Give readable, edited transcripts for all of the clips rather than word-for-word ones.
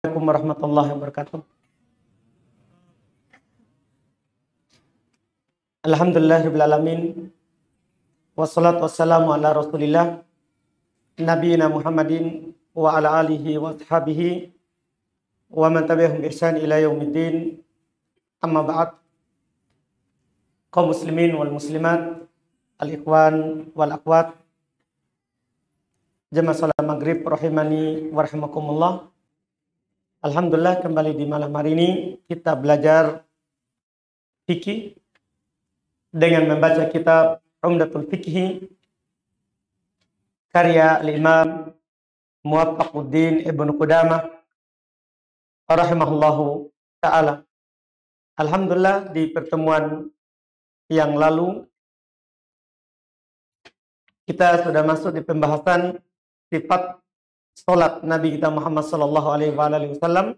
Assalamualaikum warahmatullahi wabarakatuh. Alhamdulillahirabbil alamin. Wassalatu wassalamu ala Rasulillah nabiyina Muhammadin wa ala alihi wa ashabihi wa man tabi'ahum bi ihsan ila yaumiddin. Amma ba'd. Kaum muslimin wal muslimat, al-ikhwan wal akhwat, jemaah salat maghrib rahimani wa rahimakumullah. Alhamdulillah, kembali di malam hari ini kita belajar fikih dengan membaca kitab Umdatul Fiqhi karya al-Imam Muwaffaquddin Ibnu Qudamah rahimahullahu ta'ala. Alhamdulillah, di pertemuan yang lalu kita sudah masuk di pembahasan sifat salat Nabi kita Muhammad sallallahu alaihi wasallam.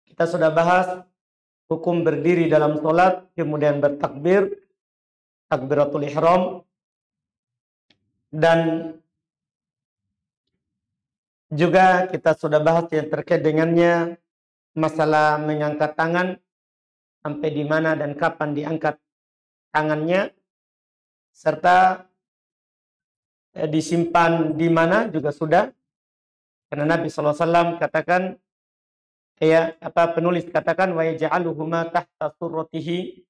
Kita sudah bahas hukum berdiri dalam salat, kemudian bertakbir, takbiratul ihram, dan juga kita sudah bahas yang terkait dengannya masalah mengangkat tangan, sampai di mana dan kapan diangkat tangannya, serta disimpan di mana juga sudah. Karena Nabi SAW katakan, penulis katakan, wa yaj'aluhuma tahta surratihi,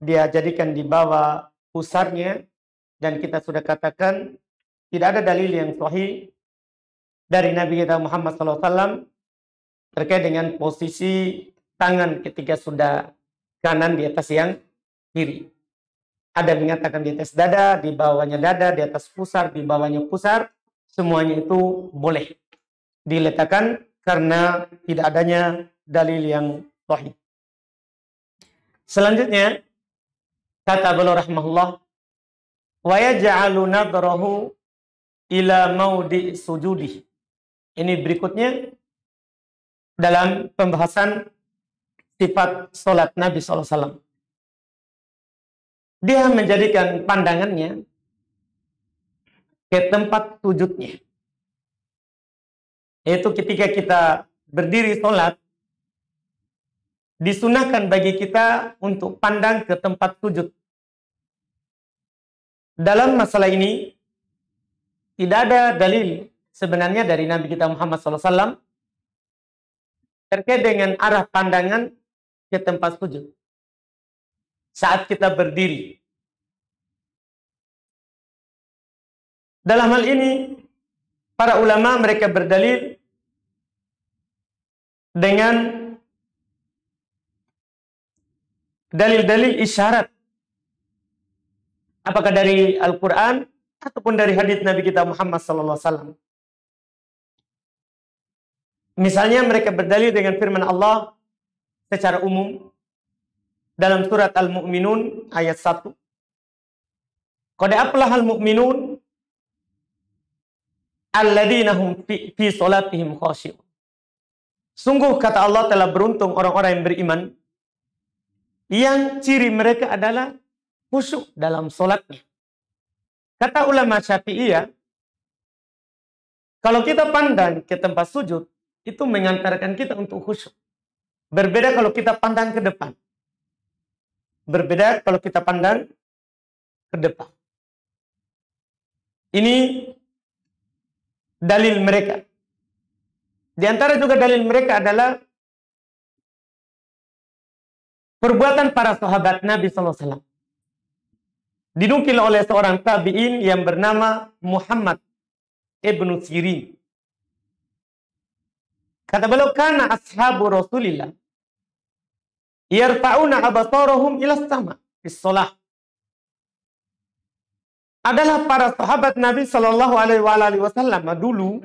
dia jadikan di bawah pusarnya. Dan kita sudah katakan tidak ada dalil yang sahih dari Nabi kita Muhammad SAW terkait dengan posisi tangan ketika sudah kanan di atas yang kiri. Ada yang mengatakan di atas dada, di bawahnya dada, di atas pusar, di bawahnya pusar. Semuanya itu boleh diletakkan karena tidak adanya dalil yang sahih. Selanjutnya, kata beliau rahimahullah, wa yaj'alu nadrahu ila maudi sujudi. Ini berikutnya dalam pembahasan sifat salat Nabi SAW. Dia menjadikan pandangannya ke tempat sujudnya. Yaitu ketika kita berdiri sholat, disunahkan bagi kita untuk pandang ke tempat sujud. Dalam masalah ini, tidak ada dalil sebenarnya dari Nabi kita Muhammad SAW terkait dengan arah pandangan ke tempat sujud saat kita berdiri. Dalam hal ini, para ulama mereka berdalil dengan dalil-dalil isyarat. Apakah dari Al-Quran ataupun dari hadits Nabi kita Muhammad SAW. Misalnya mereka berdalil dengan firman Allah secara umum dalam surat Al-Mu'minun ayat 1. Qad aflahal mu'minun alladzina hum fi sholatihim khashi'un. Sungguh kata Allah, telah beruntung orang-orang yang beriman yang ciri mereka adalah khusyuk dalam sholatnya. Kata ulama Syafi'iyah, kalau kita pandang ke tempat sujud, itu mengantarkan kita untuk khusyuk. Berbeda kalau kita pandang ke depan. Berbeda kalau kita pandang ke depan. Ini dalil mereka. Di antara juga dalil mereka adalah perbuatan para sahabat Nabi SAW. Dinukil oleh seorang tabi'in yang bernama Muhammad Ibnu Sirin. Kata beliau, kana ashabu Rasulillah yarfa'una abasarahum ila sama fis shalah. Adalah para sahabat Nabi Shallallahu Alaihi Wasallam dulu,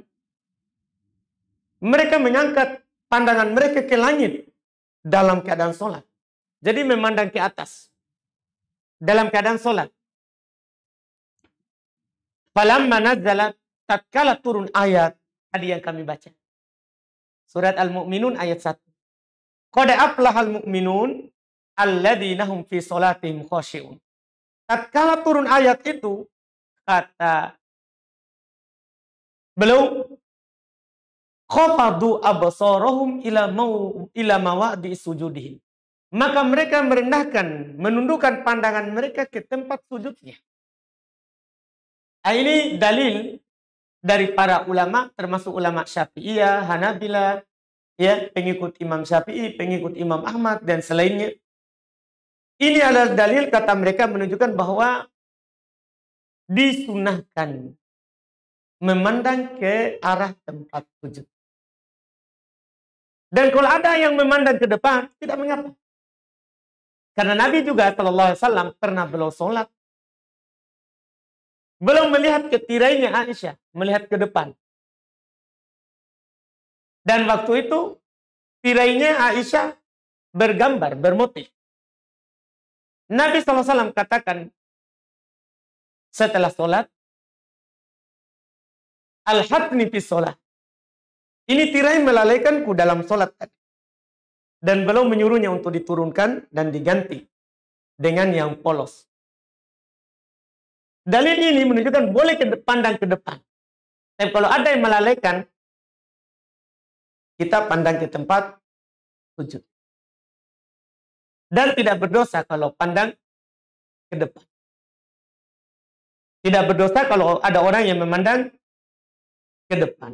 mereka mengangkat pandangan mereka ke langit dalam keadaan sholat. Jadi memandang ke atas dalam keadaan sholat. Falamma nazzalat, tatkala turun ayat tadi yang kami baca, surat Al-Mu'minun ayat 1. Qad aflahal mu'minun alladzina hum fi sholatihim khashi'un. Tatkala turun ayat itu, kata beliau, khafadu absarahum ila mawadi sujudihim. Maka mereka merendahkan, menundukkan pandangan mereka ke tempat sujudnya. Nah, ini dalil dari para ulama, termasuk ulama Syafi'iyah, Hanabilah, ya, pengikut Imam Syafi'i, pengikut Imam Ahmad, dan selainnya. Ini adalah dalil, kata mereka, menunjukkan bahwa disunahkan memandang ke arah tempat sujud. Dan kalau ada yang memandang ke depan, tidak mengapa. Karena Nabi juga SAW pernah beliau sholat. Belum melihat ke tirainya Aisyah, melihat ke depan. Dan waktu itu, tirainya Aisyah bergambar, bermotif. Nabi SAW katakan, setelah sholat, al-hatni fi sholat. Ini tirai melalaikanku dalam sholat tadi. Dan beliau menyuruhnya untuk diturunkan dan diganti dengan yang polos. Dalil ini menunjukkan boleh pandang ke depan. Dan kalau ada yang melalaikan, kita pandang ke tempat sujud. Dan tidak berdosa kalau pandang ke depan. Tidak berdosa kalau ada orang yang memandang ke depan.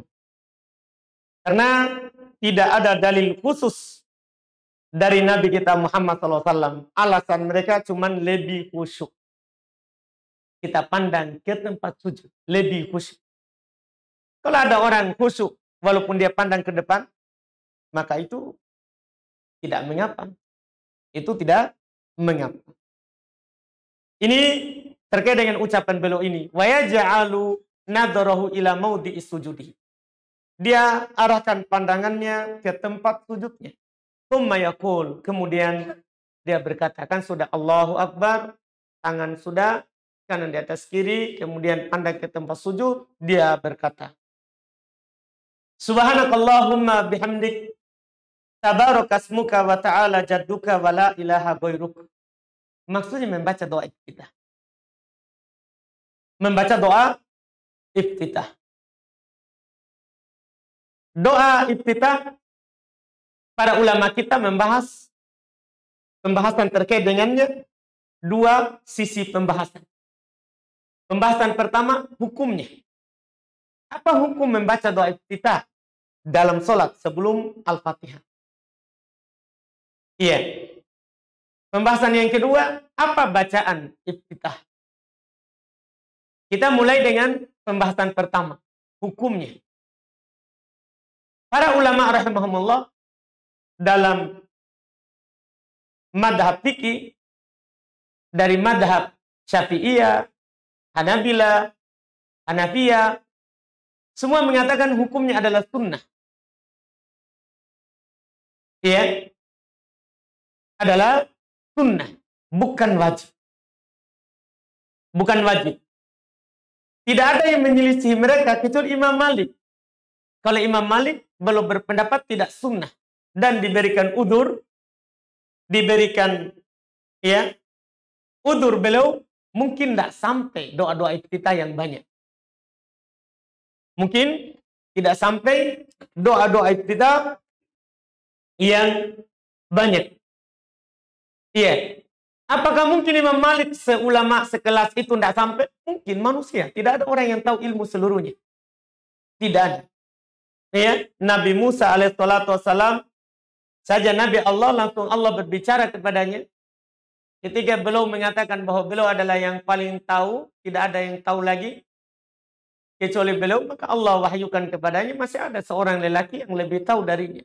Karena tidak ada dalil khusus dari Nabi kita Muhammad SAW. Alasan mereka cuma lebih khusyuk. Kita pandang ke tempat sujud. Lebih khusyuk. Kalau ada orang khusyuk, walaupun dia pandang ke depan, maka itu tidak mengapa. Itu tidak mengapa. Ini terkait dengan ucapan beliau ini. Wa yaj'alu nadarahu ila maudhi'is sujudi. Dia arahkan pandangannya ke tempat sujudnya. Tsumma yaqul, kemudian dia berkata, kan sudah Allahu Akbar, tangan sudah kanan di atas kiri, kemudian pandang ke tempat sujud, dia berkata, Subhanakallahumma bihamdik, tabarakasmuka wa ta'ala jadduka wa la ilaha ghairuk. Maksudnya membaca doa iftitah. Membaca doa iftitah. Doa iftitah, para ulama kita membahas pembahasan terkait dengannya, dua sisi pembahasan. Pembahasan pertama, hukumnya. Apa hukum membaca doa iftitah dalam sholat sebelum Al-Fatihah? Iya. Pembahasan yang kedua, apa bacaan iftitah? Kita mulai dengan pembahasan pertama, hukumnya. Para ulama rahimahumullah dalam madhab fikih, dari madhab Syafi'iyah, Hanabilah, Hanafiyah, semua mengatakan hukumnya adalah sunnah. Ya, adalah sunnah, bukan wajib. Bukan wajib. Tidak ada yang menyelisih mereka kecuali Imam Malik. Kalau Imam Malik belum berpendapat tidak sunnah dan diberikan udzur, diberikan ya udzur beliau mungkin tidak sampai doa-doa iftitah yang banyak. Mungkin tidak sampai doa-doa iftitah yang banyak. Iya. Apakah mungkin Imam Malik seulama sekelas itu tidak sampai? Mungkin manusia. Tidak ada orang yang tahu ilmu seluruhnya. Tidak ada. Ya, Nabi Musa alaihissalatu wassalam saja Nabi Allah, langsung Allah berbicara kepadanya. Ketika beliau mengatakan bahwa beliau adalah yang paling tahu, tidak ada yang tahu lagi kecuali beliau, maka Allah wahyukan kepadanya masih ada seorang lelaki yang lebih tahu darinya.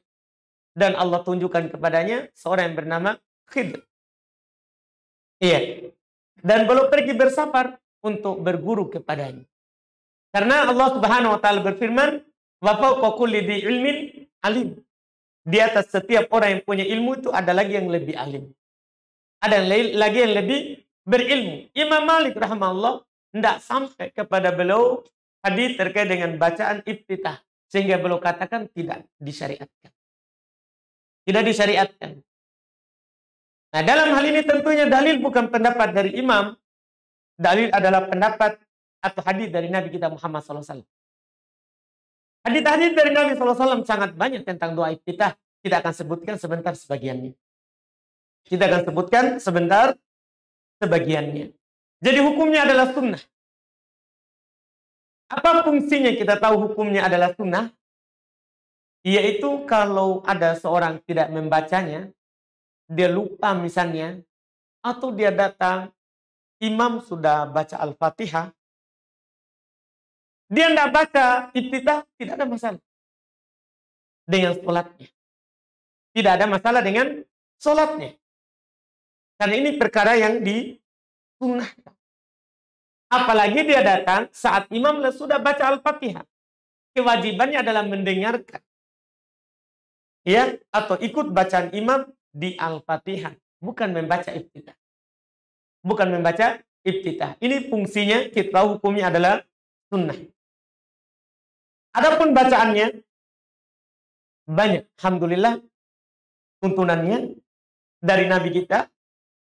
Dan Allah tunjukkan kepadanya seorang yang bernama Khidr. Iya. Dan beliau pergi bersafar untuk berguru kepadanya. Karena Allah Subhanahu wa taala berfirman, wa fawqa kulli dzi ilmin alim. Di atas setiap orang yang punya ilmu itu ada lagi yang lebih alim. Ada lagi yang lebih berilmu. Imam Malik rahimahullah tidak sampai kepada beliau hadis terkait dengan bacaan iftitah. Sehingga beliau katakan tidak disyariatkan. Tidak disyariatkan. Nah, dalam hal ini tentunya dalil bukan pendapat dari imam. Dalil adalah pendapat atau hadis dari Nabi kita Muhammad SAW. Hadis-hadis dari Nabi SAW sangat banyak tentang doa iftitah. Kita akan sebutkan sebentar sebagiannya. Kita akan sebutkan sebentar sebagiannya. Jadi hukumnya adalah sunnah. Apa fungsinya kita tahu hukumnya adalah sunnah? Yaitu kalau ada seorang tidak membacanya, dia lupa misalnya, atau dia datang, imam sudah baca Al-Fatihah, dia tidak baca iftitah, tidak ada masalah dengan sholatnya. Tidak ada masalah dengan sholatnya. Karena ini perkara yang disunnahkan. Apalagi dia datang saat imam sudah baca Al-Fatihah. Kewajibannya adalah mendengarkan. Ya, atau ikut bacaan imam di Al-Fatihah. Bukan membaca iftitah. Bukan membaca iftitah. Ini fungsinya, kita tahu hukumnya adalah sunnah. Adapun bacaannya, banyak. Alhamdulillah, tuntunannya dari Nabi kita.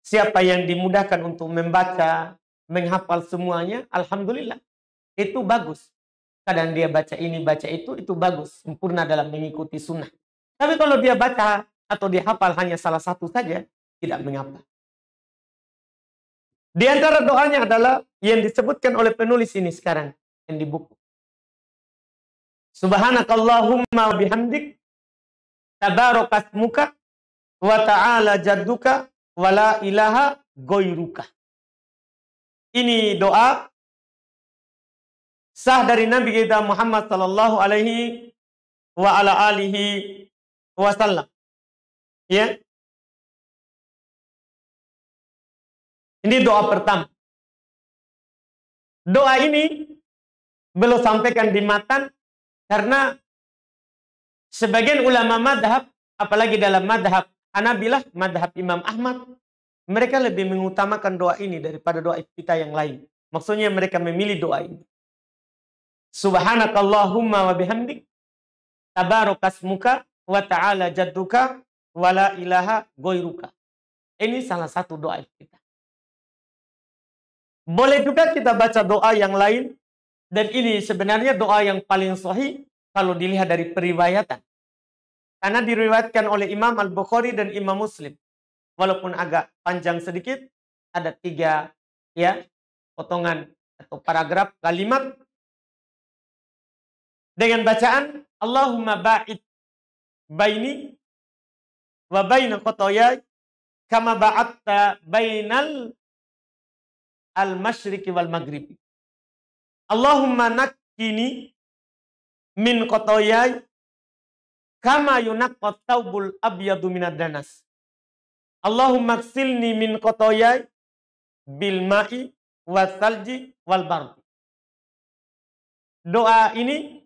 Siapa yang dimudahkan untuk membaca, menghafal semuanya, alhamdulillah. Itu bagus. Kadang dia baca ini, baca itu bagus. Sempurna dalam mengikuti sunnah. Tapi kalau dia baca atau dia hafal hanya salah satu saja, tidak mengapa. Di antara doanya adalah yang disebutkan oleh penulis ini sekarang, yang di buku. Subhanakallahumma bihamdik, tabarakasmuka, wa ta'ala jadduka, wa la ilaha goyruka. Ini doa sah dari Nabi kita Muhammad sallallahu alaihi wa ala alihi wasallam. Ya. Ini doa pertama. Doa ini belum sampaikan di matan karena sebagian ulama madhab, apalagi dalam madhab Hanabilah, madhab Imam Ahmad, mereka lebih mengutamakan doa ini daripada doa iftitah yang lain. Maksudnya mereka memilih doa ini. Subhanakallahumma wa bihamdik, tabarakasmuka, wa ta'ala jadduka, wa la ilaha goyruka. Ini salah satu doa iftitah. Boleh juga kita baca doa yang lain, dan ini sebenarnya doa yang paling sahih kalau dilihat dari periwayatan. Karena diriwayatkan oleh Imam Al-Bukhari dan Imam Muslim. Walaupun agak panjang sedikit, ada 3 ya potongan atau paragraf kalimat dengan bacaan Allahumma ba'id baini wa baina khotoyai kama ba'atta bainal al-masyriqi wal maghribi. Allahumma nakkini min khotoyai kama yunaqqat taubul abyadu minad danas. Allahumma ksilni min khotoyai bil ma'i was salji wal bardi. Doa ini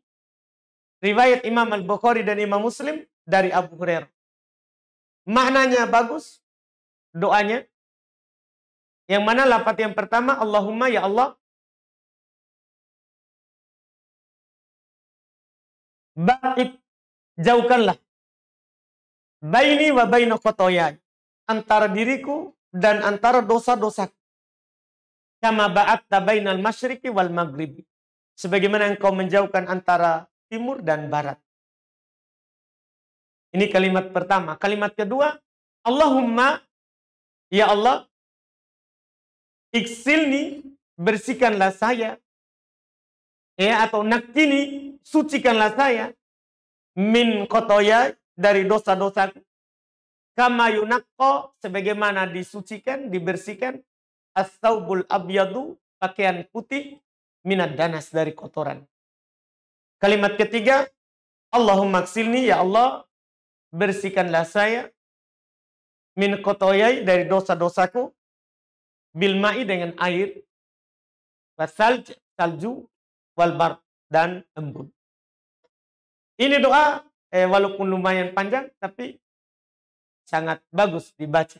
riwayat Imam Al-Bukhari dan Imam Muslim dari Abu Hurairah. Maknanya bagus, doanya. Yang mana lafaz yang pertama, Allahumma ya Allah, ba'id, jauhkanlah, baini wa baina khotoyai, antara diriku dan antara dosa-dosaku. Kama ba'atta bainal masyriqi wal maghribi. Sebagaimana engkau menjauhkan antara timur dan barat. Ini kalimat pertama. Kalimat kedua, Allahumma, ya Allah, iksilni, bersihkanlah saya. Ya, atau nakini, sucikanlah saya. Min khotoya, dari dosa-dosaku. Kama yunakko, sebagaimana disucikan, dibersihkan. As-saubul abyadu, pakaian putih. Minad danas, dari kotoran. Kalimat ketiga, Allahumma ksilni, ya Allah, bersihkanlah saya. Min khotoyai, dari dosa-dosaku. Bilma'i, dengan air. Wasalj, salju, walbar, dan embun. Ini doa, walaupun lumayan panjang, tapi sangat bagus dibaca.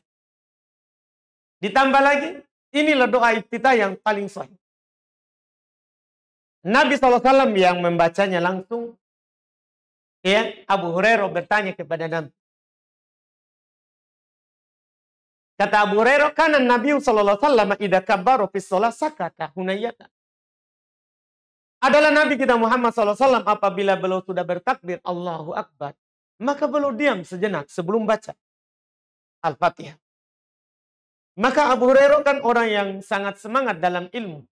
Ditambah lagi, inilah doa iftitah yang paling sahih. Nabi SAW yang membacanya langsung, ya, Abu Hurairah bertanya kepada Nabi. Kata Abu Hurairah, kana Nabi SAW idza kabbara fi shalah sakata hunayata. adalah Nabi kita Muhammad SAW. Apabila beliau sudah bertakbir Allahu Akbar, maka beliau diam sejenak sebelum baca Al-Fatihah. Maka Abu Hurairah kan orang yang sangat semangat dalam ilmu.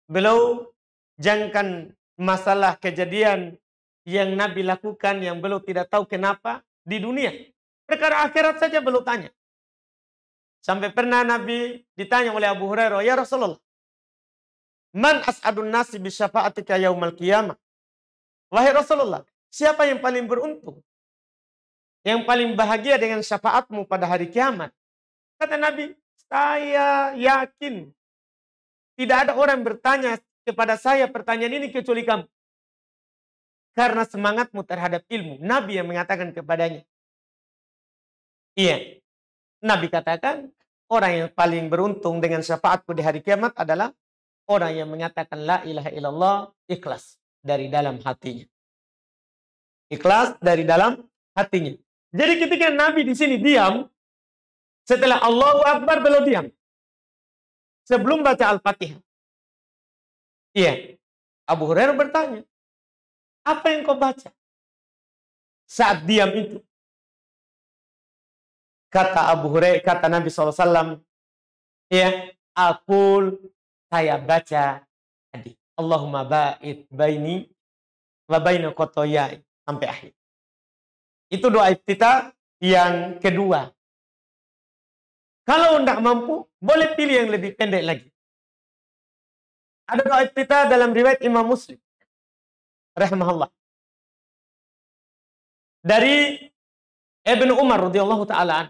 Beliau jangankan masalah kejadian yang Nabi lakukan yang beliau tidak tahu kenapa di dunia. Perkara akhirat saja beliau tanya. Sampai pernah Nabi ditanya oleh Abu Hurairah, "Ya Rasulullah, man as'adun nasi bi syafa'atika yaumal qiyamah?" Wahai Rasulullah, siapa yang paling beruntung? Yang paling bahagia dengan syafaatmu pada hari kiamat? Kata Nabi, saya yakin tidak ada orang bertanya kepada saya pertanyaan ini kecuali kamu. Karena semangatmu terhadap ilmu. Nabi yang mengatakan kepadanya. Iya. Nabi katakan, orang yang paling beruntung dengan syafaatku di hari kiamat adalah orang yang mengatakan la ilaha illallah ikhlas dari dalam hatinya. Ikhlas dari dalam hatinya. Jadi ketika Nabi di sini diam, setelah Allahu Akbar beliau diam. Sebelum baca Al-Fatihah. Iya. Abu Hurairah bertanya, apa yang kau baca saat diam itu? Kata Abu Hurairah, kata Nabi SAW, ya, saya baca tadi, Allahumma ba'id baini wa baina khotoyai, sampai akhir. Itu doa iftitah yang kedua. Kalau tidak mampu, boleh pilih yang lebih pendek lagi. Ada doa iftitah dalam riwayat Imam Muslim rahimahullah. Dari Ibnu Umar radhiyallahu taala.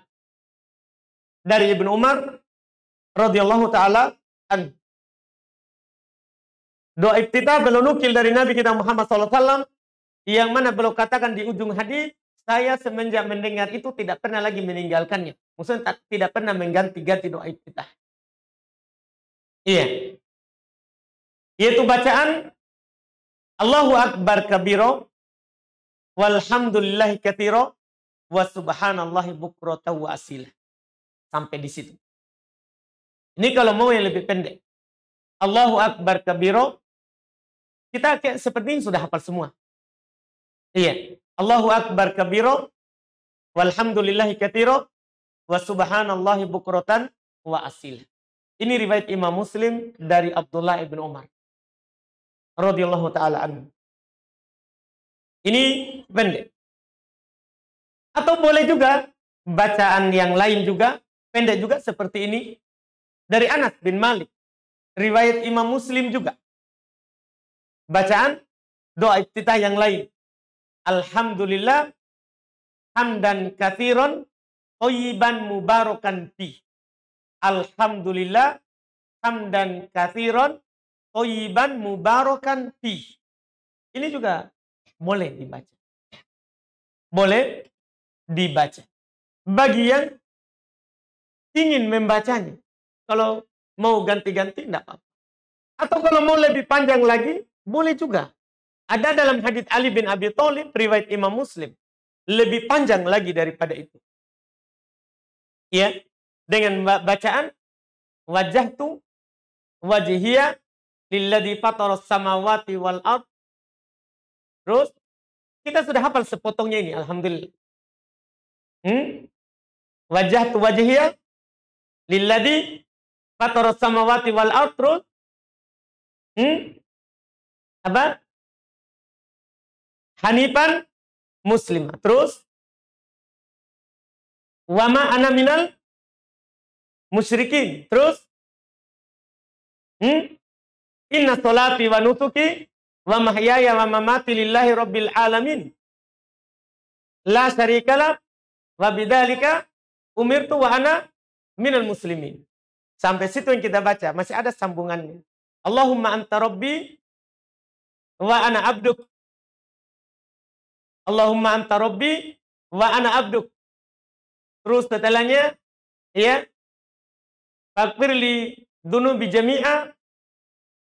Dari Ibnu Umar radhiyallahu taala an. Doa iftitah beliau nukil dari Nabi kita Muhammad SAW yang mana beliau katakan di ujung hadis, saya semenjak mendengar itu tidak pernah lagi meninggalkannya. Maksudnya tidak pernah mengganti-ganti doa iftitah. Iya. Yaitu bacaan Allahu Akbar kabiro walhamdulillahi katsiro wa subhanallahi bukratan wa asila. Sampai di situ. Ini kalau mau yang lebih pendek. Allahu Akbar kabiro. Kita seperti ini sudah hafal semua. Iya. Allahu Akbar kabiro walhamdulillahi katsiro wa subhanallahi bukratan wa asila. Ini riwayat Imam Muslim dari Abdullah ibn Umar radhiyallahu taala anhu. Ini pendek. Atau boleh juga bacaan yang lain juga pendek juga seperti ini dari Anas bin Malik. Riwayat Imam Muslim juga. Bacaan doa iftitah yang lain. Alhamdulillah hamdan katsiran thayyiban mubarakan fi. Alhamdulillah hamdan katsiran thayyiban mubarakan fi. Ini juga boleh dibaca. Boleh dibaca. Bagi yang ingin membacanya. Kalau mau ganti-ganti, tidak apa-apa. Atau kalau mau lebih panjang lagi, boleh juga. Ada dalam hadits Ali bin Abi Thalib, riwayat Imam Muslim. Lebih panjang lagi daripada itu. Ya, dengan bacaan, wajahtu wajhiya lilladzi fataras samawati wal ard. Terus, kita sudah hafal sepotongnya ini, alhamdulillah. Wajahtu wajhiya lilladzi fataras samawati wal ard. Terus, apa? Hanifan muslimah. Terus, wama ana minal musyrikin. Terus, inna sholati wa nusuki wa mahyaya wa mamati lillahi rabbil alamin. La syarikalah wa bidzalika umirtu wa ana minal muslimin. Sampai situ yang kita baca, masih ada sambungannya. Allahumma anta rabbi wa ana abduk. Allahumma anta rabbi wa ana abduk. Terus setelahnya, ya, faghfirli dunubi jami'a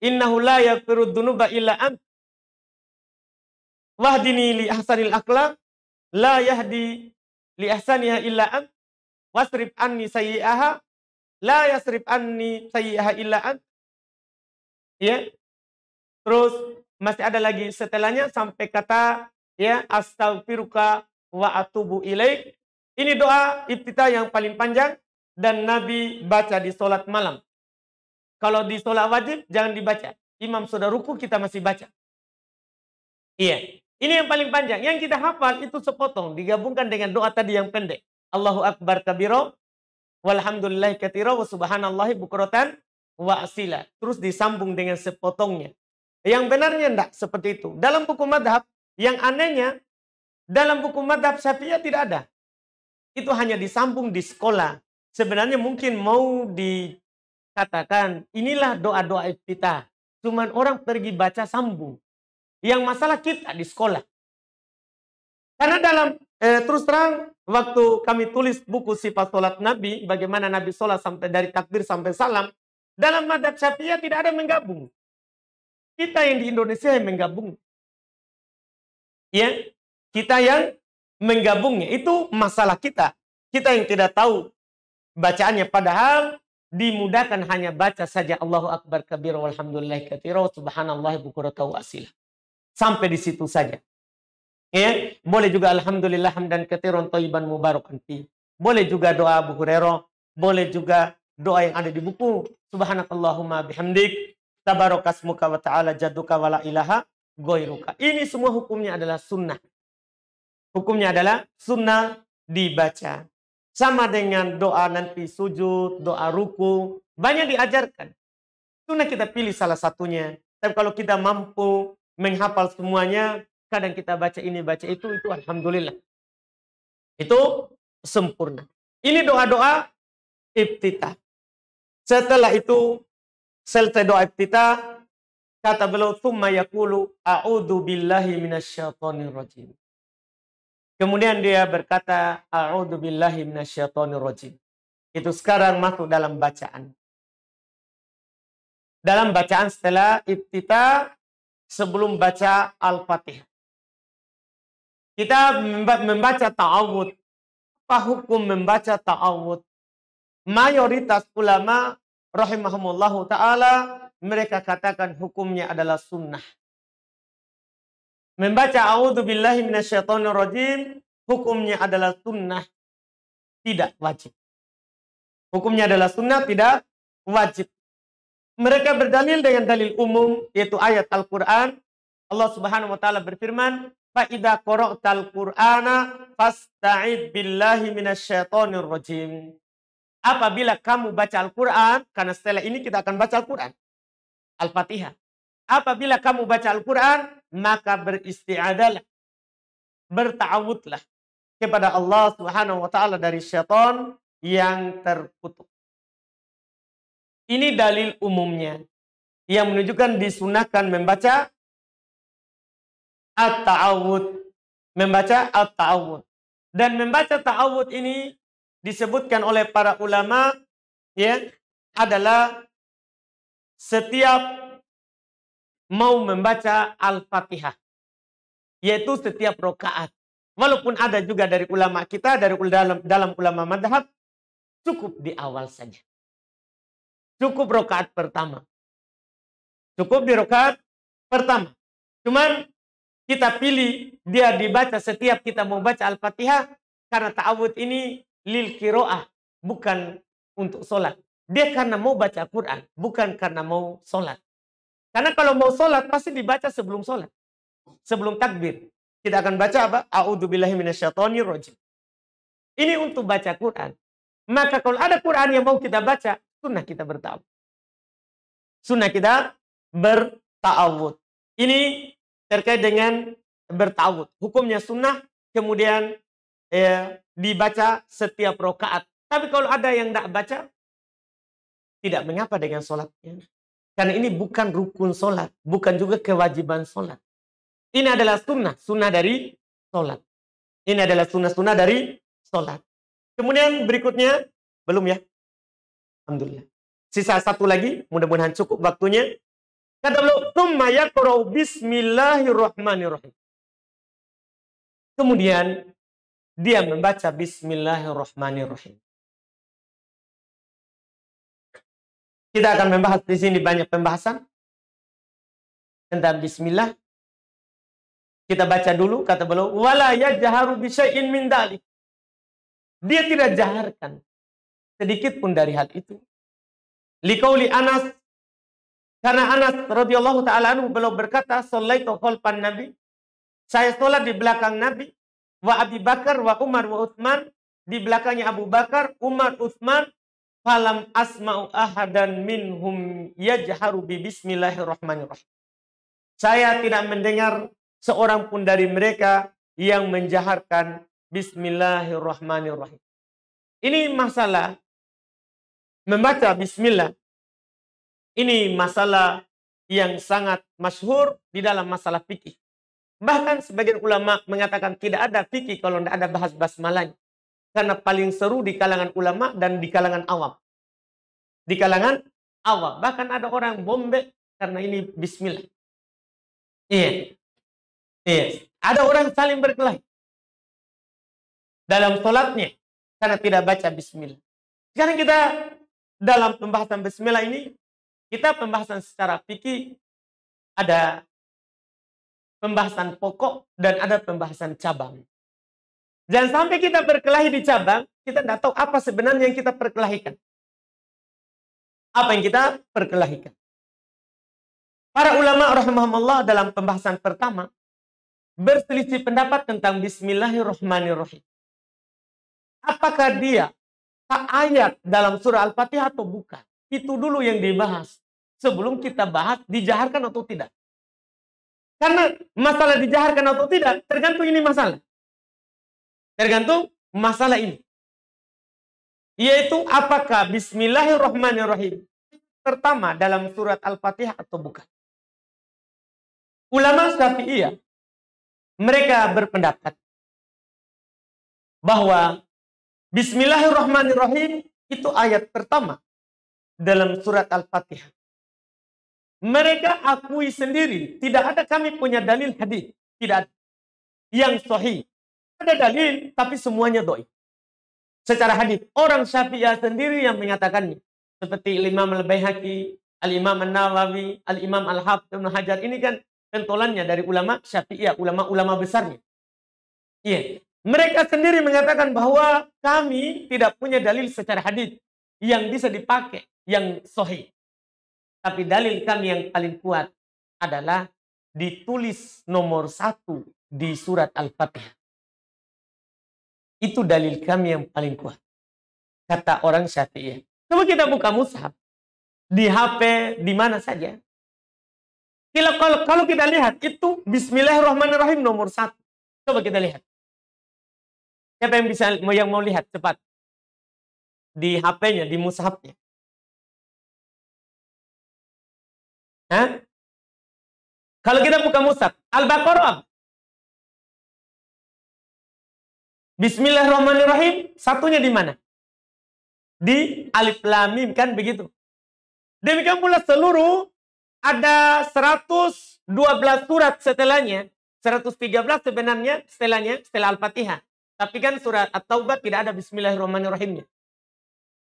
innahu la yaghfiru dunuba illa ant. Wahdini li ahsanil akhlaq la yahdi li ahsaniha illa ant. Wasrif anni sayyi'aha la yasrif anni sayyi'aha illa ant. Ya. Terus masih ada lagi setelahnya sampai kata ya astaghfiruka wa atubu ilaik. Ini doa iftitah yang paling panjang dan Nabi baca di sholat malam. Kalau di sholat wajib jangan dibaca. Imam sudah ruku kita masih baca. Iya. Ini yang paling panjang. Yang kita hafal itu sepotong. Digabungkan dengan doa tadi yang pendek. Allahu Akbar kabiro. Walhamdulillahi katsira wa subhanallahi bukratan wa asila. Terus disambung dengan sepotongnya. Yang benarnya enggak seperti itu. Dalam buku madhab, yang anehnya, dalam buku madhab Syafi'iyah tidak ada. Itu hanya disambung di sekolah. Sebenarnya mungkin mau dikatakan, inilah doa-doa iftitah. Cuman orang pergi baca sambung. Yang masalah kita di sekolah. Karena dalam, terus terang, waktu kami tulis buku sifat sholat Nabi, bagaimana Nabi sholat sampai dari takbir sampai salam, dalam madhab Syafi'iyah tidak ada yang menggabung. Kita yang di Indonesia yang menggabung. Ya, kita yang menggabungnya. Itu masalah kita. Kita yang tidak tahu bacaannya. Padahal dimudahkan hanya baca saja Allahu Akbar kabir walhamdulillahi katsira subhanallahi bukratan wa asila. Sampai di situ saja. Ya, boleh juga alhamdulillah hamdan katsiran thayyiban mubarakan fi. Boleh juga doa Abu Hurairah, boleh juga doa yang ada di buku subhanakallahumma bihamdik tabarakasmuka wa ta'ala jadduka wa la ilaha ghairuka. Ini semua hukumnya adalah sunnah. Hukumnya adalah sunnah dibaca. Sama dengan doa nanti sujud, doa ruku, banyak diajarkan. Sunnah kita pilih salah satunya. Tapi kalau kita mampu menghafal semuanya, kadang kita baca ini, baca itu alhamdulillah. Itu sempurna. Ini doa-doa iftitah. Setelah itu, selesai doa iftitah, kata beliau, "Tsumma yaqulu a'udzu billahi minasyaitonir rajim." Kemudian dia berkata, "A'udzu billahi minasyaitonir rajim." Itu sekarang masuk dalam bacaan. Dalam bacaan setelah iftitah, sebelum baca Al-Fatihah. Kita membaca ta'awud. Apa hukum membaca ta'awud? Mayoritas ulama rahimahumullahu ta'ala, mereka katakan hukumnya adalah sunnah. Membaca a'udzu billahi minasyaitonir rajim, hukumnya adalah sunnah, tidak wajib. Hukumnya adalah sunnah, tidak wajib. Mereka berdalil dengan dalil umum, yaitu ayat Al-Quran. Allah Subhanahu wa Ta'ala berfirman, "Fa'idha qara'tal Qur'ana fasta'id billahi minasyaitonir rajim." Apabila kamu baca Al-Quran, karena setelah ini kita akan baca Al-Quran, Al-Fatihah. Apabila kamu baca Al-Quran, maka beristi'adalah, berta'awudlah kepada Allah Subhanahu wa Ta'ala dari syaitan yang terkutuk. Ini dalil umumnya yang menunjukkan disunahkan membaca at-ta'awud. Membaca at-ta'awud. Dan membaca ta'awud ini disebutkan oleh para ulama ya, adalah setiap mau membaca Al-Fatihah. Yaitu setiap rakaat. Walaupun ada juga dari ulama kita, dari dalam ulama madhab, cukup di awal saja. Cukup rakaat pertama. Cukup di rakaat pertama. Cuman kita pilih dia dibaca setiap kita mau baca Al-Fatihah. Karena ta'awud ini lil qiraah, bukan untuk sholat. Dia karena mau baca Quran, bukan karena mau sholat. Karena kalau mau sholat pasti dibaca sebelum sholat. Sebelum takbir. Kita akan baca apa? A'udzu billahi minasyaitonir rajim. Ini untuk baca Quran. Maka kalau ada Quran yang mau kita baca, sunnah kita berta'awud. Sunnah kita berta'awud. Ini terkait dengan berta'awud. Hukumnya sunnah, kemudian dibaca setiap rakaat. Tapi kalau ada yang tidak baca, tidak mengapa dengan sholatnya. Karena ini bukan rukun sholat. Bukan juga kewajiban sholat. Ini adalah sunnah. Sunnah dari sholat. Ini adalah sunnah-sunnah dari sholat. Kemudian berikutnya, belum ya? Alhamdulillah. Sisa satu lagi, mudah-mudahan cukup waktunya. Kata beliau, "Tsumma yaqra'u bismillahirrahmanirrahim." Kemudian dia membaca bismillahirrahmanirrahim. Kita akan membahas di sini banyak pembahasan. tentang bismillah. Kita baca dulu kata beliau, wala yajharu bi syai'in min dzalik. Dia tidak jaharkan sedikit pun dari hal itu. Liqauli Anas, karena Anas radhiyallahu taala anhu beliau berkata, "Shallaitu khalfan Nabi." Saya sholat di belakang Nabi, wa Abi Bakar wa Umar wa Utsman, di belakangnya Abu Bakar, Umar, Utsman, falam asma'u ahadan minhum yajharu bi bismillahirrahmanirrahim. Saya tidak mendengar seorang pun dari mereka yang menjaharkan bismillahirrahmanirrahim. Ini masalah membaca bismillah. Ini masalah yang sangat masyhur di dalam masalah fikih. Bahkan sebagian ulama mengatakan tidak ada fikih kalau tidak ada bahas basmalahnya. Karena paling seru di kalangan ulama dan di kalangan awam. Di kalangan awam. Bahkan ada orang bombe karena ini bismillah. Iya. Iya. Ada orang saling berkelahi dalam sholatnya karena tidak baca bismillah. Sekarang kita dalam pembahasan bismillah ini, kita pembahasan secara fikih, ada pembahasan pokok dan ada pembahasan cabang. Jangan sampai kita berkelahi di cabang, kita tidak tahu apa sebenarnya yang kita perkelahikan. Apa yang kita perkelahikan. Para ulama rahimahumullah dalam pembahasan pertama berselisih pendapat tentang bismillahirrahmanirrahim. Apakah dia ayat dalam surah Al-Fatihah atau bukan? Itu dulu yang dibahas. Sebelum kita bahas dijaharkan atau tidak. Karena masalah dijaharkan atau tidak, tergantung ini masalah. Tergantung masalah ini. Yaitu apakah bismillahirrahmanirrahim pertama dalam surat Al-Fatihah atau bukan. Ulama Syafi'iyah, mereka berpendapat bahwa bismillahirrahmanirrahim itu ayat pertama dalam surat Al-Fatihah. Mereka akui sendiri, tidak ada kami punya dalil hadis, tidak ada yang sahih. Ada dalil, tapi semuanya doi. Secara hadis, orang Syafi'iyah sendiri yang mengatakannya. Seperti Imam Al-Baihaqi, Al-Imam An-Nawawi, Al-Imam Al-Hafidz Ibnu Hajar. Ini kan pentolannya dari ulama Syafi'iyah, ulama-ulama besarnya. Iya. Mereka sendiri mengatakan bahwa kami tidak punya dalil secara hadis yang bisa dipakai, yang sahih. Tapi dalil kami yang paling kuat adalah ditulis nomor 1 di surat Al-Fatihah. Itu dalil kami yang paling kuat. Kata orang Syafi'iyah. Coba kita buka mushaf. Di HP, di mana saja. Kalau kita lihat, itu bismillahirrahmanirrahim nomor 1. Coba kita lihat. Siapa yang mau lihat? Cepat. Di HP-nya, di mushafnya. Hah? Kalau kita buka mushaf, Al-Baqarah. Bismillahirrahmanirrahim, satunya di mana? Di Alif Lam Mim, kan begitu. Demikian pula seluruh ada 112 surat setelahnya, 113 sebenarnya setelah Al-Fatihah. Tapi kan surat At-Taubah tidak ada bismillahirrahmanirrahimnya.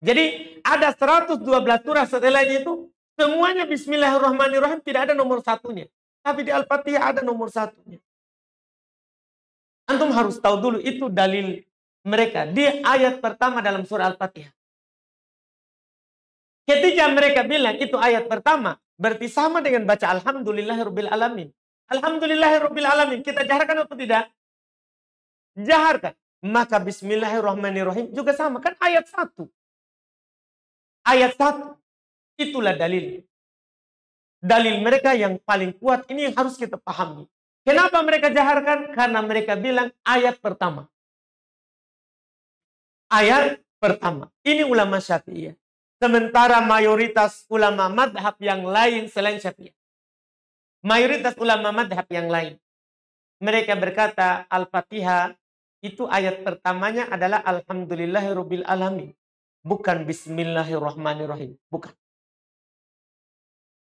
Jadi ada 112 surat setelahnya itu semuanya bismillahirrahmanirrahim, tidak ada nomor 1-nya. Tapi di Al-Fatihah ada nomor 1-nya. Antum harus tahu dulu itu dalil mereka. Di ayat pertama dalam surah Al-Fatihah. Ketika mereka bilang itu ayat pertama, berarti sama dengan baca Alhamdulillahirabbil alamin. Alhamdulillahirabbil alamin. Kita jaharkan atau tidak? Jaharkan. Maka bismillahirrahmanirrahim juga sama. Kan ayat 1. Ayat 1. Itulah dalil. Dalil mereka yang paling kuat. Ini yang harus kita pahami. Kenapa mereka jaharkan? Karena mereka bilang ayat pertama. Ayat pertama. Ini ulama Syafi'iyah. Sementara mayoritas ulama madhab yang lain selain Syafi'iyah. Mayoritas ulama madhab yang lain. Mereka berkata Al-Fatihah itu ayat pertamanya adalah Alhamdulillahirabbil alamin. Bukan Bismillahirrahmanirrahim. Bukan.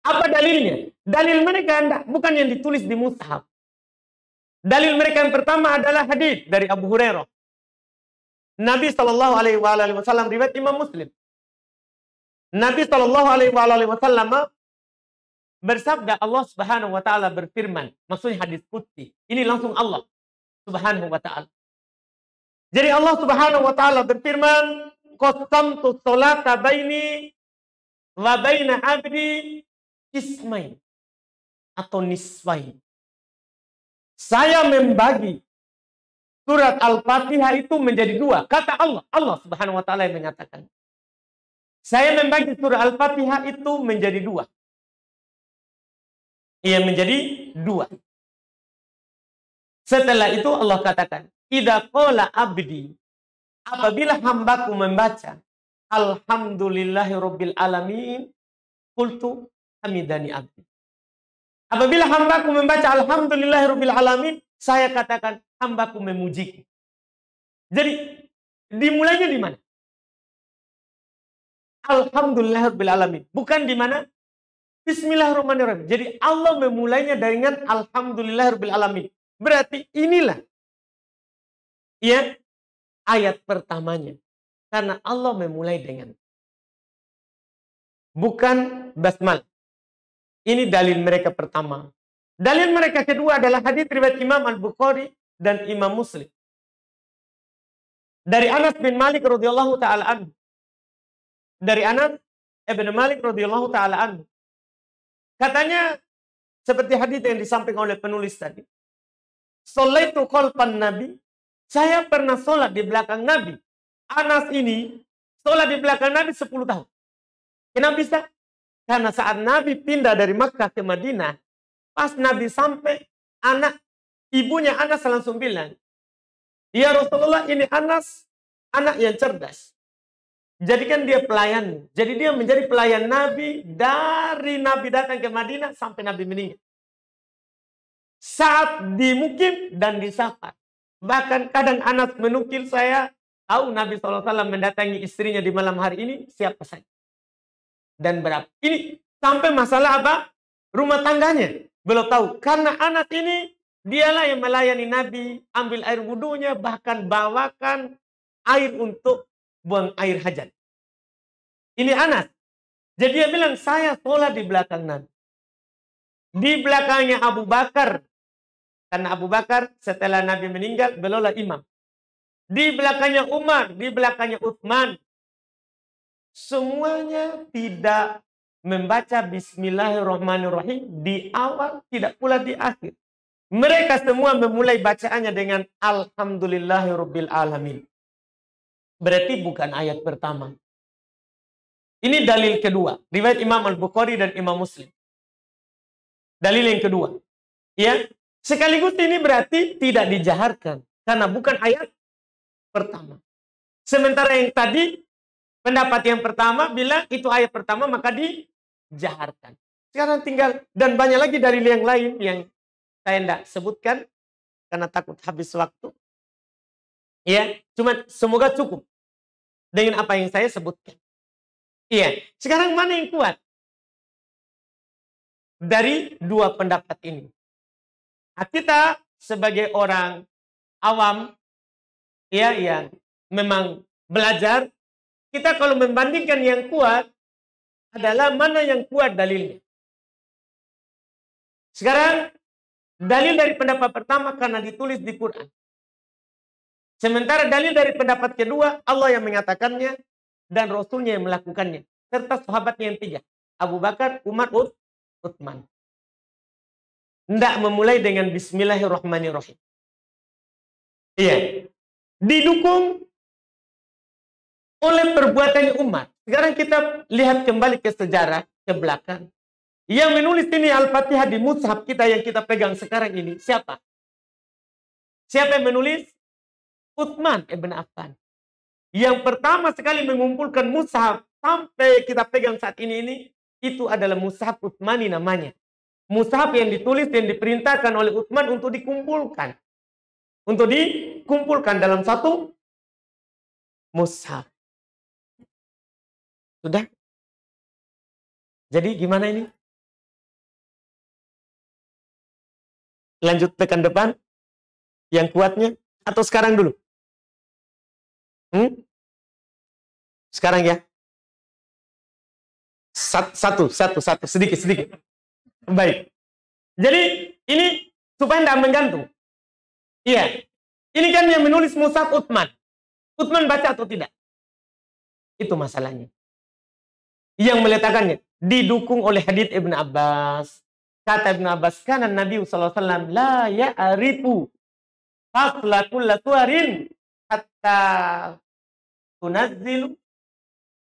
Apa dalilnya? Dalil mereka bukan yang ditulis di mushaf. Dalil mereka yang pertama adalah hadis dari Abu Hurairah. Nabi SAW riwayat Imam Muslim. Nabi SAW bersabda, Allah Subhanahu wa taala berfirman, maksudnya hadis qudsi. Ini langsung Allah Subhanahu wa taala. Jadi Allah Subhanahu wa taala berfirman, qasamtu sholata baini wa baina abdi ismain atau niswain. Saya membagi surat Al-Fatihah itu menjadi dua. Kata Allah, Allah Subhanahu wa taala yang menyatakan. Saya membagi surat Al-Fatihah itu menjadi dua. Ia menjadi dua. Setelah itu Allah katakan, idza qala abdi, apabila hambaku membaca alhamdulillahirabbil alamin, qultu hamidani abdi. Apabila hambaku membaca alhamdulillahirabbil alamin, saya katakan hambaku memuji. Jadi dimulainya di mana? Alhamdulillahirabbil alamin, bukan di mana? Bismillahirrahmanirrahim. Jadi Allah memulainya dengan alhamdulillahirabbil alamin. Berarti inilah ya ayat pertamanya. Karena Allah memulai dengan bukan basmalah. Ini dalil mereka pertama. Dalil mereka kedua adalah hadis riwayat Imam Al-Bukhari dan Imam Muslim. Dari Anas bin Malik radhiyallahu taala anhu. Dari Anas bin Malik radhiyallahu taala anhu. Katanya seperti hadis yang disampaikan oleh penulis tadi. Sholaitu khalfan Nabi. Saya pernah sholat di belakang Nabi. Anas ini sholat di belakang Nabi 10 tahun. Kenapa bisa? Karena saat Nabi pindah dari Makkah ke Madinah, pas Nabi sampai, ibunya Anas langsung bilang, ya Rasulullah, ini Anas anak yang cerdas. Jadikan dia pelayan. Jadi dia menjadi pelayan Nabi dari Nabi datang ke Madinah sampai Nabi meninggal. Saat dimukim dan disafar. Bahkan kadang Anas menukil, saya tahu Nabi SAW mendatangi istrinya di malam hari ini, siapa saja. Dan berapa. Ini sampai masalah apa? Rumah tangganya. Belum tahu. Karena Anas ini, dialah yang melayani Nabi, ambil air wudunya, bahkan bawakan air untuk buang air hajat. Ini Anas. Jadi dia bilang, saya sholat di belakang Nabi. Di belakangnya Abu Bakar. Karena Abu Bakar setelah Nabi meninggal, beliaulah imam. Di belakangnya Umar, di belakangnya Utsman. Semuanya tidak membaca Bismillahirrahmanirrahim di awal, tidak pula di akhir. Mereka semua memulai bacaannya dengan Alhamdulillahirabbil alamin. Berarti bukan ayat pertama. Ini dalil kedua. Riwayat Imam Al-Bukhari dan Imam Muslim. Dalil yang kedua. Ya, sekaligus ini berarti tidak dijaharkan. Karena bukan ayat pertama. Sementara yang tadi, pendapat yang pertama bilang itu ayat pertama maka dijaharkan. Sekarang tinggal, dan banyak lagi dalil yang lain yang saya tidak sebutkan. Karena takut habis waktu. Ya, cuma semoga cukup dengan apa yang saya sebutkan. Iya, sekarang mana yang kuat? Dari dua pendapat ini. Nah, kita sebagai orang awam, ya, yang memang belajar, kita kalau membandingkan yang kuat, adalah mana yang kuat dalilnya. Sekarang, dalil dari pendapat pertama karena ditulis di Quran. Sementara dalil dari pendapat kedua, Allah yang mengatakannya, dan Rasulnya yang melakukannya. Serta sahabatnya yang 3. Abu Bakar, Umar, Utsman. Tidak memulai dengan Bismillahirrahmanirrahim. Iya. Didukung oleh perbuatannya Umar. Sekarang kita lihat kembali ke sejarah, ke belakang. Yang menulis ini Al-Fatihah di mushaf kita yang kita pegang sekarang ini. Siapa? Siapa yang menulis? Utsman ibn Affan. Yang pertama sekali mengumpulkan mushaf sampai kita pegang saat ini itu adalah mushaf Utsmani namanya. Mushaf yang ditulis dan diperintahkan oleh Utsman untuk dikumpulkan. Untuk dikumpulkan dalam satu mushaf. Sudah? Jadi gimana ini? Lanjut pekan depan yang kuatnya atau sekarang dulu? Sekarang ya. Satu, sedikit. Baik. Jadi ini supaya tidak menggantung. Iya. Ini kan yang menulis mushaf Utsman. Utsman baca atau tidak? Itu masalahnya. Yang meletakkannya didukung oleh hadits Ibn Abbas. Kata Ibn Abbas, karena Nabi SAW la ya'rifu fasla kulla suarin hatta tunazzilu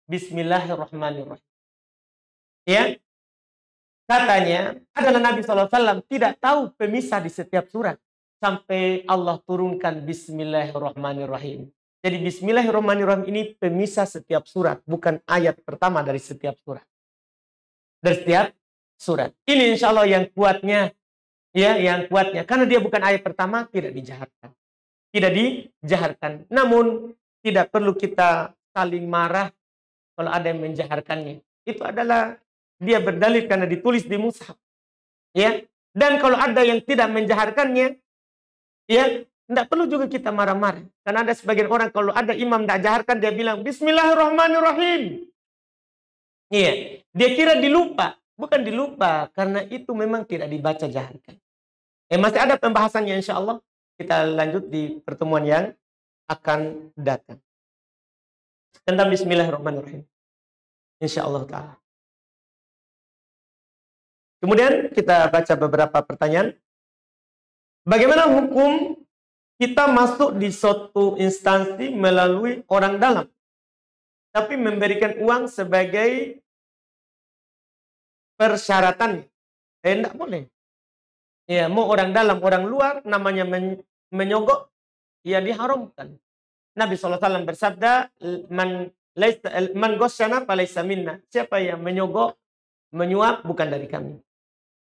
bismillahirrahmanirrahim. Ya. Katanya adalah Nabi SAW tidak tahu pemisah di setiap surat sampai Allah turunkan bismillahirrahmanirrahim. Jadi bismillahirrahmanirrahim ini pemisah setiap surat, bukan ayat pertama dari setiap surat. Dari setiap surat. Ini insya Allah yang kuatnya, ya, yang kuatnya. Karena dia bukan ayat pertama, tidak dijaharkan. Tidak dijaharkan. Namun tidak perlu kita saling marah kalau ada yang menjaharkannya. Itu adalah dia berdalil karena ditulis di mushaf. Ya. Dan kalau ada yang tidak menjaharkannya, ya, tidak perlu juga kita marah-marah. Karena ada sebagian orang kalau ada imam tidak jaharkan, dia bilang bismillahirrahmanirrahim. Iya, dia kira dilupa. Bukan dilupa, karena itu memang tidak dibaca jaharkan. Masih ada pembahasannya insya Allah. Kita lanjut di pertemuan yang akan datang. Tentang bismillahirrahmanirrahim. Insya Allah ta'ala. Kemudian kita baca beberapa pertanyaan. Bagaimana hukum kita masuk di suatu instansi melalui orang dalam, tapi memberikan uang sebagai persyaratan? Tidak boleh. Ya, mau orang dalam, orang luar, namanya menyogok, ya diharamkan. Nabi SAW bersabda, man ghasyana falaysa minna. Siapa yang menyogok, menyuap, bukan dari kami.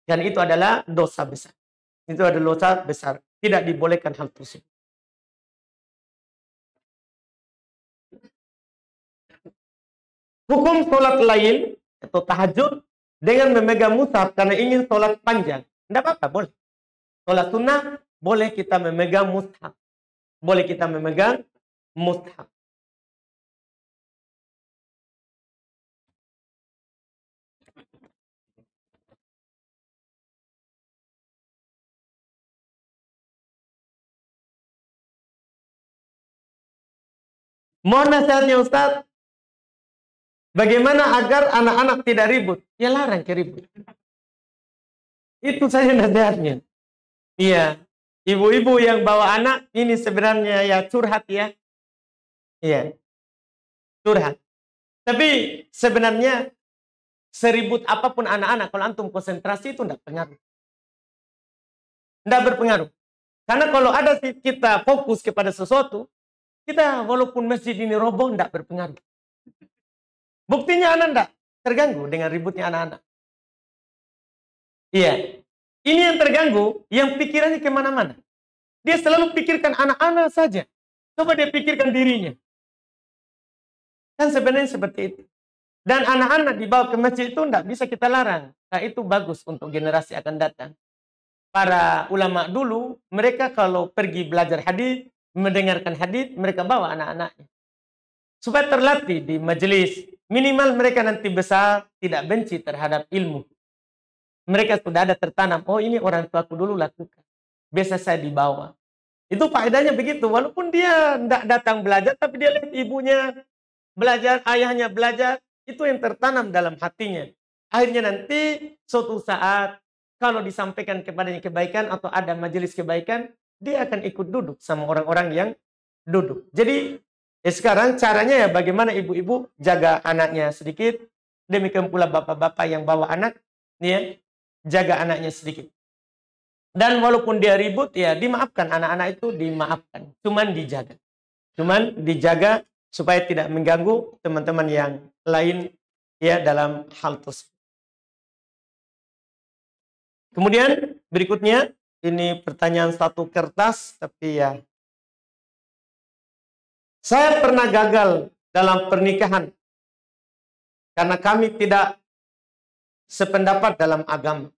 Dan itu adalah dosa besar. Itu adalah dosa besar. Tidak dibolehkan hal tersebut. Hukum sholat lain atau tahajud dengan memegang mushaf karena ingin sholat panjang. Tidak apa-apa, boleh. Sholat sunnah, boleh kita memegang mushaf. Boleh kita memegang mushaf. Mohon nasihatnya Ustaz, bagaimana agar anak-anak tidak ribut? Ya larang ke ribut. Itu saja nasihatnya. Iya, ibu-ibu yang bawa anak, ini sebenarnya ya curhat ya. Iya, curhat. Tapi sebenarnya seribut apapun anak-anak, kalau antum konsentrasi itu tidak pengaruh. Tidak berpengaruh. Karena kalau ada kita fokus kepada sesuatu, kita walaupun masjid ini roboh, tidak berpengaruh. Buktinya anak tidak terganggu dengan ributnya anak-anak. Iya. Ini yang terganggu, yang pikirannya kemana-mana. Dia selalu pikirkan anak-anak saja. Coba dia pikirkan dirinya. Kan sebenarnya seperti itu. Dan anak-anak dibawa ke masjid itu tidak bisa kita larang. Nah, itu bagus untuk generasi akan datang. Para ulama dulu, mereka kalau pergi belajar hadis, mendengarkan hadis, mereka bawa anak-anaknya. Supaya terlatih di majelis. Minimal mereka nanti besar tidak benci terhadap ilmu. Mereka sudah ada tertanam, oh ini orang tuaku dulu lakukan. Biasa saya dibawa. Itu faedahnya begitu. Walaupun dia tidak datang belajar, tapi dia lihat ibunya belajar, ayahnya belajar. Itu yang tertanam dalam hatinya. Akhirnya nanti suatu saat, kalau disampaikan kepadanya kebaikan atau ada majelis kebaikan, dia akan ikut duduk sama orang-orang yang duduk. Jadi sekarang caranya ya bagaimana ibu-ibu jaga anaknya sedikit. Demikian pula bapak-bapak yang bawa anak, ya, jaga anaknya sedikit. Dan walaupun dia ribut, ya dimaafkan. Anak-anak itu dimaafkan. Cuman dijaga. Cuman dijaga supaya tidak mengganggu teman-teman yang lain ya dalam hal tersebut. Kemudian berikutnya, ini pertanyaan satu kertas, tapi ya. Saya pernah gagal dalam pernikahan karena kami tidak sependapat dalam agama.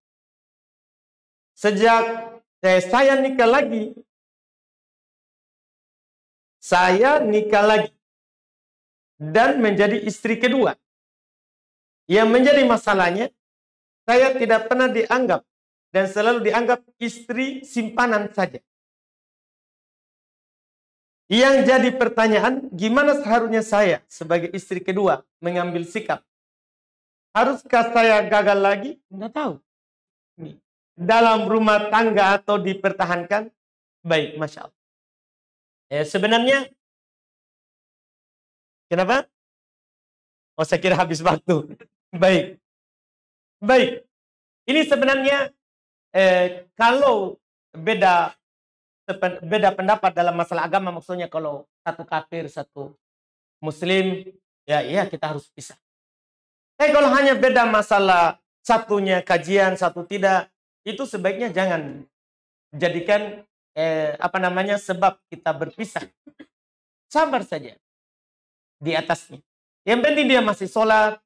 Sejak saya nikah lagi, dan menjadi istri kedua. Yang menjadi masalahnya, saya tidak pernah dianggap dan selalu dianggap istri simpanan saja. Yang jadi pertanyaan, gimana seharusnya saya sebagai istri kedua mengambil sikap? Haruskah saya gagal lagi? Tidak tahu. Dalam rumah tangga atau dipertahankan? Baik, Masya Allah. Sebenarnya, kenapa? Oh, saya kira habis waktu. Baik. Baik. Ini sebenarnya, kalau beda pendapat dalam masalah agama, maksudnya kalau satu kafir, satu muslim, ya kita harus pisah. Tapi kalau hanya beda masalah, satunya kajian, satu tidak, itu sebaiknya jangan jadikan sebab kita berpisah. Sabar saja di atasnya. Yang penting dia masih sholat,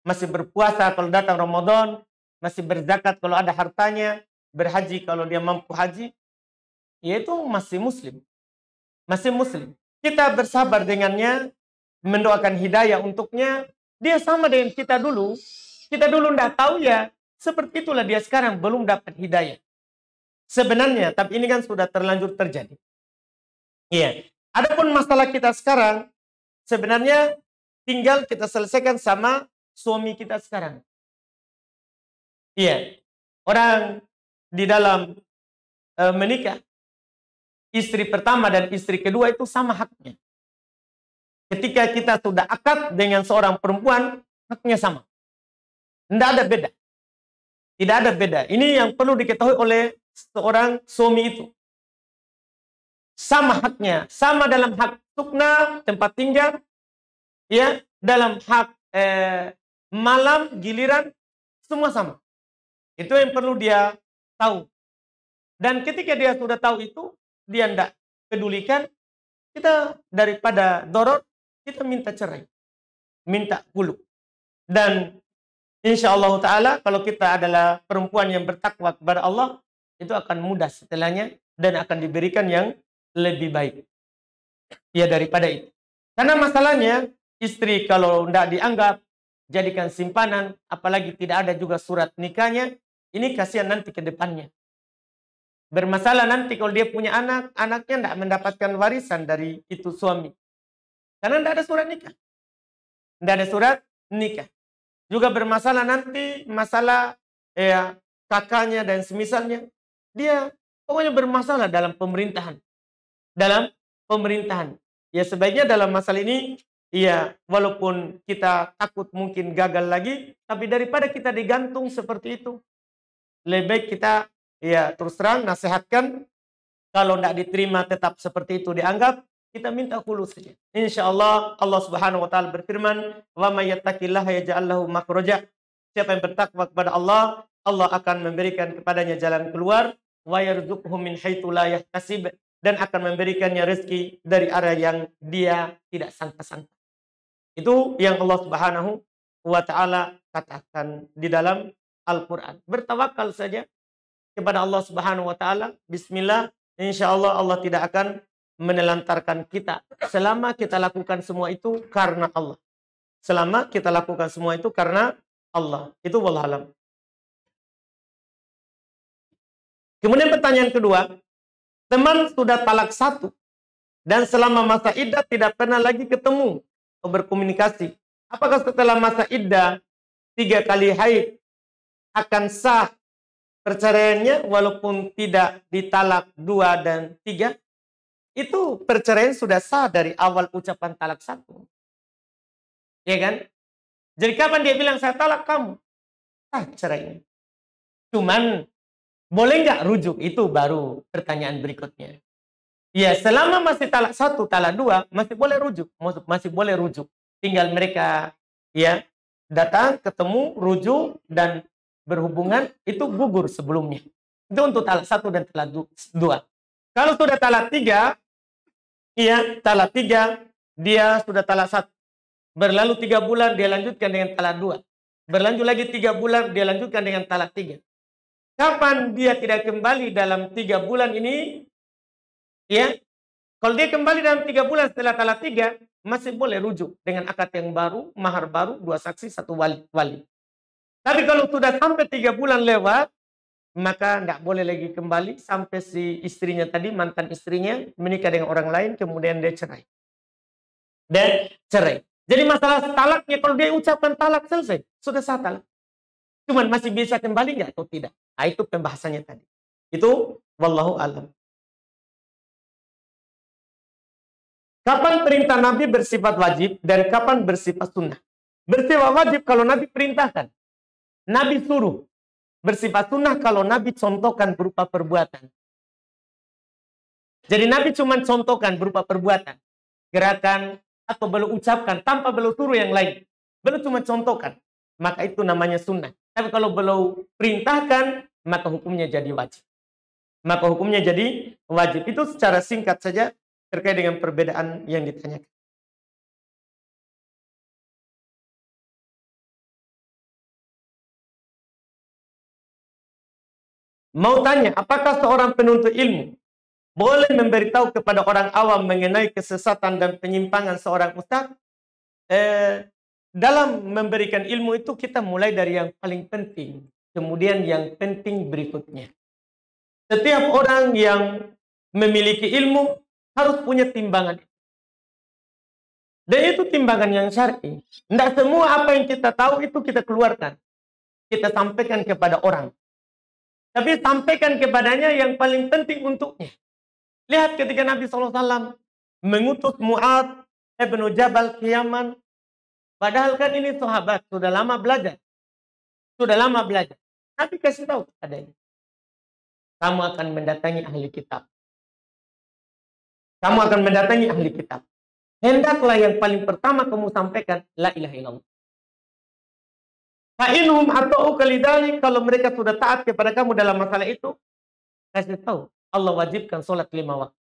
masih berpuasa kalau datang Ramadan, masih berzakat kalau ada hartanya, berhaji kalau dia mampu haji, yaitu masih muslim. Masih muslim. Kita bersabar dengannya, mendoakan hidayah untuknya. Dia sama dengan kita dulu. Kita dulu tidak tahu ya, seperti itulah dia sekarang belum dapat hidayah. Sebenarnya, tapi ini kan sudah terlanjur terjadi. Iya. Adapun masalah kita sekarang, sebenarnya tinggal kita selesaikan sama suami kita sekarang. Iya. Orang di dalam menikah, istri pertama dan istri kedua itu sama haknya. Ketika kita sudah akad dengan seorang perempuan, haknya sama. Tidak ada beda. Tidak ada beda. Ini yang perlu diketahui oleh seorang suami itu. Sama haknya. Sama dalam hak sukna, tempat tinggal. Ya, dalam hak malam, giliran, semua sama. Itu yang perlu dia tahu. Dan ketika dia sudah tahu itu, dia tidak pedulikan, kita daripada dorot, kita minta cerai. Minta hulu. Dan insya Allah Ta'ala, kalau kita adalah perempuan yang bertakwa kepada Allah, itu akan mudah setelahnya, dan akan diberikan yang lebih baik. Ya, daripada itu. Karena masalahnya, istri kalau tidak dianggap, jadikan simpanan, apalagi tidak ada juga surat nikahnya, ini kasihan nanti ke depannya. Bermasalah nanti kalau dia punya anak, anaknya tidak mendapatkan warisan dari itu suami. Karena tidak ada surat nikah. Tidak ada surat nikah. Juga bermasalah nanti, masalah kakaknya dan semisalnya. Dia pokoknya bermasalah dalam pemerintahan. Dalam pemerintahan. Ya sebaiknya dalam masalah ini, ya walaupun kita takut mungkin gagal lagi, tapi daripada kita digantung seperti itu, lebih baik kita ya terus terang nasihatkan, kalau tidak diterima tetap seperti itu dianggap, kita minta hulu saja. Insya Allah, Allah Subhanahu Wa Taala berfirman, wa may yattaqillaha yaj'al lahu makhraja. Siapa yang bertakwa kepada Allah, Allah akan memberikan kepadanya jalan keluar, wa yarzuqhu min haitsu la yahtasib, dan akan memberikannya rezeki dari arah yang dia tidak sangka-sangka. Itu yang Allah Subhanahu Wa Taala katakan di dalam Al-Quran. Bertawakal saja kepada Allah Subhanahu Wa Taala. Bismillah, insya Allah Allah tidak akan menelantarkan kita selama kita lakukan semua itu karena Allah. Selama kita lakukan semua itu karena Allah. Itu wallahu alam. Kemudian pertanyaan kedua, teman sudah talak satu dan selama masa iddah tidak pernah lagi ketemu atau berkomunikasi. Apakah setelah masa iddah 3 kali haid akan sah perceraiannya walaupun tidak ditalak 2 dan 3? Itu perceraian sudah sah dari awal ucapan talak 1. Ya kan? Jadi kapan dia bilang saya talak kamu? Sah cerainya. Cuman boleh nggak rujuk? Itu baru pertanyaan berikutnya. Ya, selama masih talak 1, talak 2, masih boleh rujuk. Masih boleh rujuk. Tinggal mereka ya datang, ketemu, rujuk, dan berhubungan, itu gugur sebelumnya. Itu untuk talak 1 dan talak 2. Kalau sudah talak 3, ya, talak 3, dia sudah talak 1. Berlalu 3 bulan, dia lanjutkan dengan talak 2. Berlanjut lagi 3 bulan, dia lanjutkan dengan talak 3. Kapan dia tidak kembali dalam 3 bulan ini? Ya, kalau dia kembali dalam 3 bulan setelah talak 3, masih boleh rujuk dengan akad yang baru, mahar baru, 2 saksi, 1 wali. Tapi kalau sudah sampai 3 bulan lewat, maka nggak boleh lagi kembali sampai si istrinya tadi, mantan istrinya, menikah dengan orang lain, kemudian dia cerai. Dan cerai. Jadi masalah talaknya, kalau dia ucapkan talak, selesai. Sudah sah talak. Cuman masih bisa kembali nggak atau tidak? Nah, itu pembahasannya tadi. Itu wallahu alam. Kapan perintah Nabi bersifat wajib dan kapan bersifat sunnah? Bersifat wajib kalau Nabi perintahkan. Nabi suruh. Bersifat sunnah kalau Nabi contohkan berupa perbuatan. Jadi Nabi cuma contohkan berupa perbuatan. Gerakan atau belum ucapkan tanpa belum suruh yang lain. Belum cuma contohkan. Maka itu namanya sunnah. Tapi kalau belum perintahkan, maka hukumnya jadi wajib. Maka hukumnya jadi wajib. Itu secara singkat saja terkait dengan perbedaan yang ditanyakan. Mau tanya, apakah seorang penuntut ilmu boleh memberitahu kepada orang awam mengenai kesesatan dan penyimpangan seorang ustadz? Dalam memberikan ilmu itu kita mulai dari yang paling penting. Kemudian yang penting berikutnya. Setiap orang yang memiliki ilmu harus punya timbangan. Dan itu timbangan yang syar'i. Tidak semua apa yang kita tahu itu kita keluarkan. Kita sampaikan kepada orang. Tapi sampaikan kepadanya yang paling penting untuknya. Lihat ketika Nabi SAW mengutus Mu'adz ibn Jabal ke Yaman. Padahal kan ini sahabat, sudah lama belajar. Sudah lama belajar. Nabi kasih tahu kepadanya. Kamu akan mendatangi ahli kitab. Kamu akan mendatangi ahli kitab. Hendaklah yang paling pertama kamu sampaikan, la ilaha illallah. Fa'inhum atau kalidali, kalau mereka sudah taat kepada kamu dalam masalah itu, kasih tahu, Allah wajibkan sholat 5 waktu.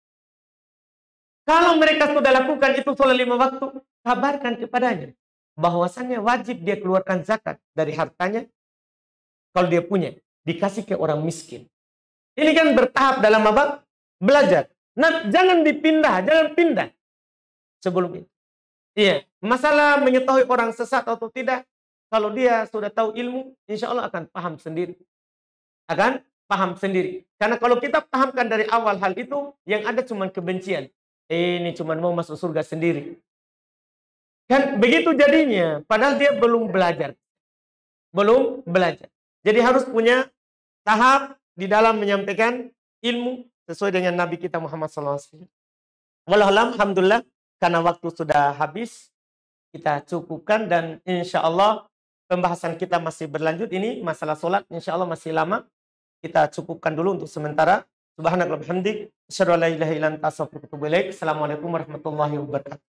Kalau mereka sudah lakukan itu sholat 5 waktu, kabarkan kepadanya bahwasannya wajib dia keluarkan zakat dari hartanya, kalau dia punya, dikasih ke orang miskin. Ini kan bertahap dalam apa? Belajar. Nah, jangan dipindah, jangan pindah sebelum itu. Iya, masalah mengetahui orang sesat atau tidak, kalau dia sudah tahu ilmu, insya Allah akan paham sendiri. Akan paham sendiri. Karena kalau kita pahamkan dari awal hal itu, yang ada cuma kebencian. Ini cuma mau masuk surga sendiri. Kan begitu jadinya, padahal dia belum belajar. Belum belajar. Jadi harus punya tahap di dalam menyampaikan ilmu sesuai dengan Nabi kita Muhammad SAW. Wallahualam, alhamdulillah, karena waktu sudah habis, kita cukupkan dan insya Allah pembahasan kita masih berlanjut. Ini masalah sholat, insya Allah masih lama. Kita cukupkan dulu untuk sementara. Subhanallah, bihamdik, asyhadu an la ilaha illa anta, astaghfiruka wa atubu ilaik. Assalamualaikum warahmatullahi wabarakatuh.